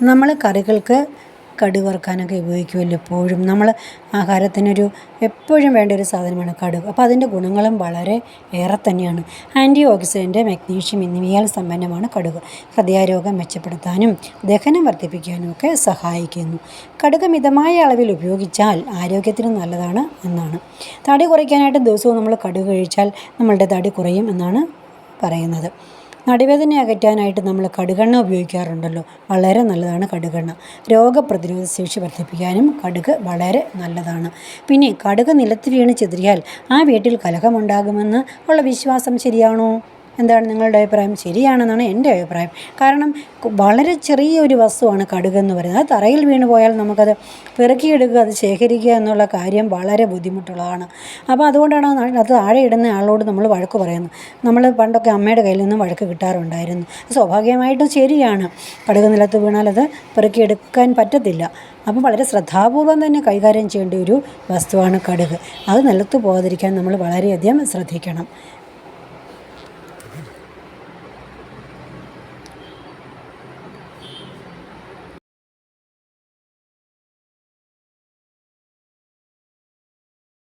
നമ്മൾ കറികൾക്ക് കടുക് വറുക്കാനൊക്കെ ഉപയോഗിക്കുമല്ലോ എപ്പോഴും. നമ്മൾ ആഹാരത്തിനൊരു എപ്പോഴും വേണ്ട ഒരു സാധനമാണ് കടുക്. അപ്പോൾ അതിൻ്റെ ഗുണങ്ങളും വളരെ ഏറെ തന്നെയാണ്. ആൻറ്റി ഓക്സിഡൻറ്റ്, മഗ്നീഷ്യം എന്നിവയാൽ സമ്പന്നമാണ് കടുക്. ഹൃദയരോഗം മെച്ചപ്പെടുത്താനും ദഹനം വർദ്ധിപ്പിക്കാനും ഒക്കെ സഹായിക്കുന്നു. കടുക് മിതമായ അളവിൽ ഉപയോഗിച്ചാൽ ആരോഗ്യത്തിന് നല്ലതാണ് എന്നാണ്. തടി കുറയ്ക്കാനായിട്ട് ദിവസവും നമ്മൾ കടുക് കഴിച്ചാൽ നമ്മളുടെ തടി കുറയും എന്നാണ് പറയുന്നത്. നടുവേദന അകറ്റാനായിട്ട് നമ്മൾ കടുകെണ്ണ ഉപയോഗിക്കാറുണ്ടല്ലോ, വളരെ നല്ലതാണ് കടുകെണ്ണ. രോഗപ്രതിരോധ ശേഷി വർദ്ധിപ്പിക്കാനും കടുക് വളരെ നല്ലതാണ്. പിന്നെ കടുക് നിലത്ത് വീണ് ചിതറിയാൽ ആ വീട്ടിൽ കലഹമുണ്ടാകുമെന്ന് ഉള്ള വിശ്വാസം ശരിയാണോ? എന്താണ് നിങ്ങളുടെ അഭിപ്രായം? ശരിയാണെന്നാണ് എൻ്റെ അഭിപ്രായം. കാരണം വളരെ ചെറിയൊരു വസ്തുവാണ് കടുക് എന്ന് പറയുന്നത്. അത് തറയിൽ വീണ് പോയാൽ നമുക്കത് പെറുക്കിയെടുക്കുക, അത് ശേഖരിക്കുക എന്നുള്ള കാര്യം വളരെ ബുദ്ധിമുട്ടുള്ളതാണ്. അപ്പോൾ അതുകൊണ്ടാണ് അത് താഴെ ഇടുന്ന ആളോട് നമ്മൾ വഴക്ക് പറയുന്നത്. നമ്മൾ പണ്ടൊക്കെ അമ്മയുടെ കയ്യിൽ നിന്നും വഴക്ക് കിട്ടാറുണ്ടായിരുന്നു. സ്വാഭാവികമായിട്ടും ശരിയാണ്, കടുക് നിലത്ത് വീണാൽ അത് പെറുക്കിയെടുക്കാൻ പറ്റത്തില്ല. അപ്പം വളരെ ശ്രദ്ധാപൂർവം തന്നെ കൈകാര്യം ചെയ്യേണ്ട ഒരു വസ്തുവാണ് കടുക്. അത് നിലത്ത് പോകാതിരിക്കാൻ നമ്മൾ വളരെയധികം ശ്രദ്ധിക്കണം.